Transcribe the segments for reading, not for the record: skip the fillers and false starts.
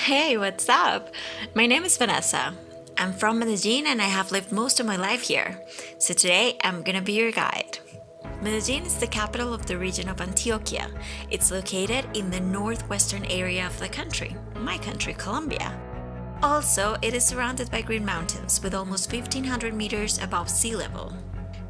Hey, what's up? My name is Vanessa. I'm from Medellín and I have lived most of my life here. So today I'm gonna be your guide. Medellín is the capital of the region of Antioquia. It's located in the northwestern area of the country, my country, Colombia. Also, it is surrounded by green mountains with almost 1500 meters above sea level.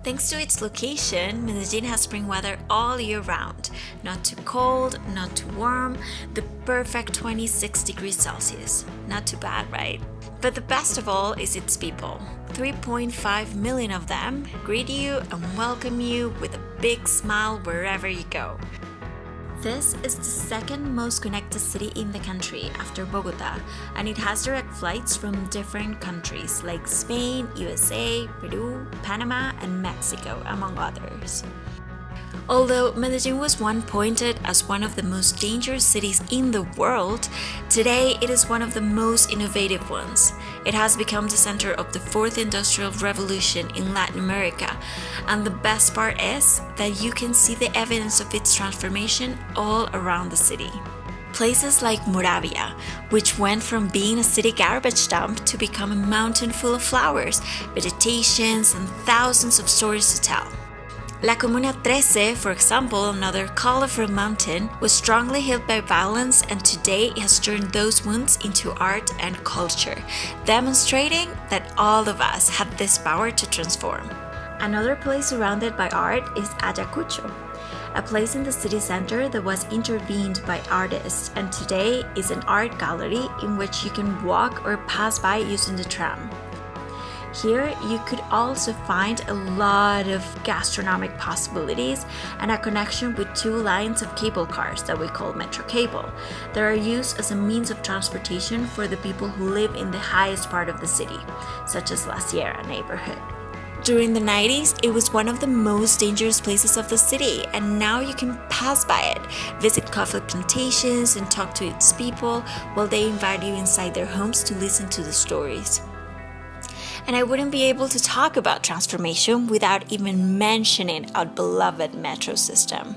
Thanks to its location, Medellín has spring weather all year round. Not too cold, not too warm, the perfect 26 degrees Celsius. Not too bad, right? But the best of all is its people. 3.5 million of them greet you and welcome you with a big smile wherever you go. This is the second most connected city in the country after Bogota, and it has direct flights from different countries like Spain, USA, Peru, Panama, and Mexico, among others. Although Medellín was once pointed as one of the most dangerous cities in the world, today it is one of the most innovative ones. It has become the center of the fourth industrial revolution in Latin America, and the best part is that you can see the evidence of its transformation all around the city. Places like Moravia, which went from being a city garbage dump to become a mountain full of flowers, vegetations, and thousands of stories to tell. La Comuna 13, for example, another colorful mountain, was strongly hit by violence and today has turned those wounds into art and culture, demonstrating that all of us have this power to transform. Another place surrounded by art is Ayacucho, a place in the city center that was intervened by artists and today is an art gallery in which you can walk or pass by using the tram. Here, you could also find a lot of gastronomic possibilities and a connection with two lines of cable cars that we call Metro Cable that are used as a means of transportation for the people who live in the highest part of the city, such as La Sierra neighborhood. During the 90s, it was one of the most dangerous places of the city, and now you can pass by it, visit coffee plantations, and talk to its people while they invite you inside their homes to listen to the stories. And I wouldn't be able to talk about transformation without even mentioning our beloved metro system.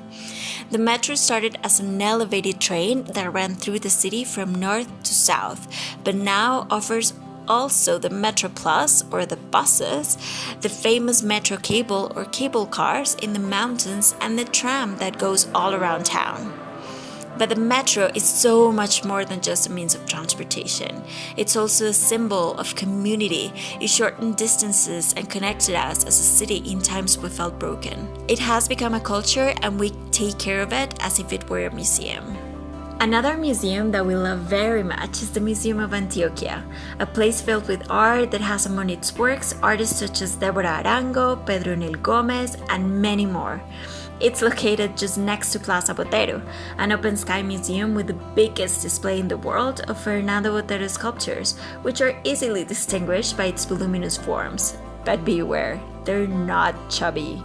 The metro started as an elevated train that ran through the city from north to south, but now offers also the Metro Plus or the buses, the famous metro cable or cable cars in the mountains, and the tram that goes all around town. But the metro is so much more than just a means of transportation. It's also a symbol of community. It shortened distances and connected us as a city in times we felt broken. It has become a culture and we take care of it as if it were a museum. Another museum that we love very much is the Museum of Antioquia, a place filled with art that has among its works artists such as Deborah Arango, Pedro Nel Gomez, and many more. It's located just next to Plaza Botero, an open-sky museum with the biggest display in the world of Fernando Botero's sculptures, which are easily distinguished by its voluminous forms. But beware, they're not chubby.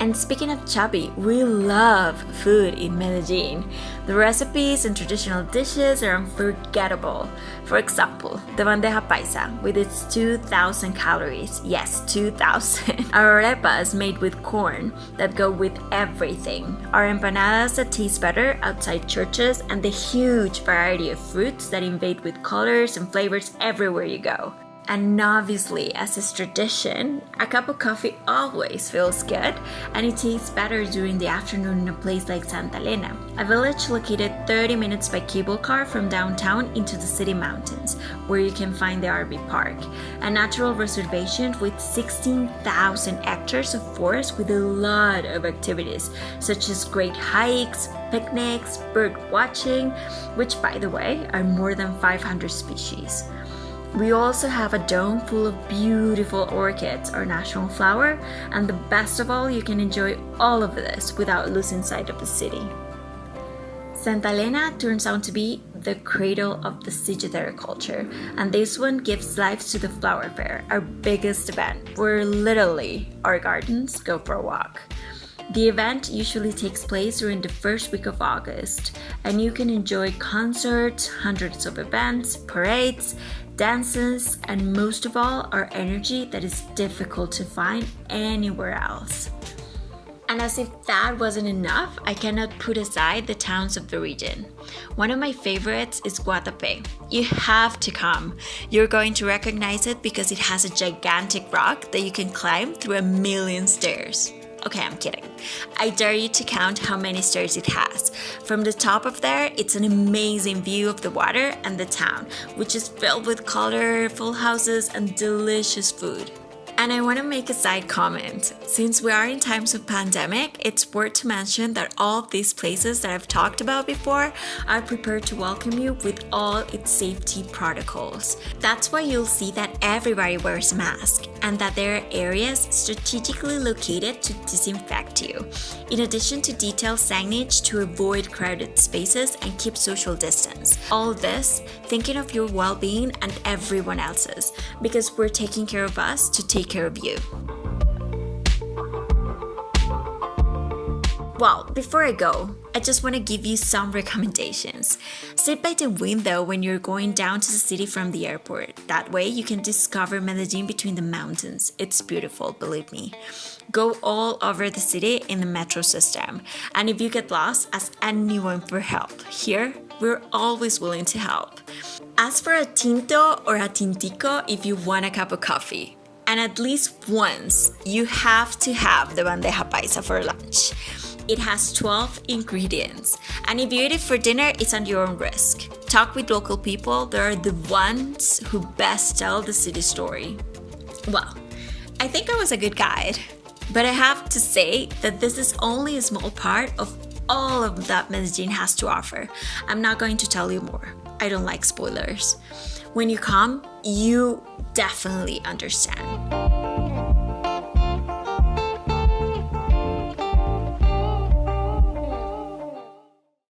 And speaking of chubby, we love food in Medellín. The recipes and traditional dishes are unforgettable. For example, the bandeja paisa with its 2,000 calories. Yes, 2,000. Our arepas made with corn that go with everything. Our empanadas that taste better outside churches and the huge variety of fruits that invade with colors and flavors everywhere you go. And obviously, as is tradition, a cup of coffee always feels good, and it tastes better during the afternoon in a place like Santa Elena, a village located 30 minutes by cable car from downtown into the city mountains, where you can find the RV Park, a natural reservation with 16,000 hectares of forest with a lot of activities, such as great hikes, picnics, bird watching, which, by the way, are more than 500 species. We also have a dome full of beautiful orchids, our national flower, and the best of all, you can enjoy all of this without losing sight of the city. Santa Elena turns out to be the cradle of the sigillero culture, and this one gives life to the flower fair, our biggest event, where literally our gardens go for a walk. The event usually takes place during the first week of August, and you can enjoy concerts, hundreds of events, parades, dances, and most of all, our energy that is difficult to find anywhere else. And as if that wasn't enough, I cannot put aside the towns of the region. One of my favorites is Guatapé. You have to come. You're going to recognize it because it has a gigantic rock that you can climb through a million stairs. Okay, I'm kidding. I dare you to count how many stairs it has. From the top of there, it's an amazing view of the water and the town, which is filled with colorful houses and delicious food. And I want to make a side comment. Since we are in times of pandemic, it's worth to mention that all of these places that I've talked about before are prepared to welcome you with all its safety protocols. That's why you'll see that everybody wears a mask and that there are areas strategically located to disinfect you, in addition to detailed signage to avoid crowded spaces and keep social distance. All this thinking of your well-being and everyone else's, because we're taking care of us to take care of you. Well, before I go, I just want to give you some recommendations. Sit by the window when you're going down to the city from the airport. That way you can discover Medellín between the mountains. It's beautiful, believe me. Go all over the city in the metro system. And if you get lost, ask anyone for help. Here, we're always willing to help. Ask for a tinto or a tintico if you want a cup of coffee. And at least once, you have to have the bandeja paisa for lunch. It has 12 ingredients, and if you eat it for dinner, it's on your own risk. Talk with local people, they're the ones who best tell the city story. Well, I think I was a good guide, but I have to say that this is only a small part of all of that Medellín has to offer. I'm not going to tell you more. I don't like spoilers. When you come, you definitely understand.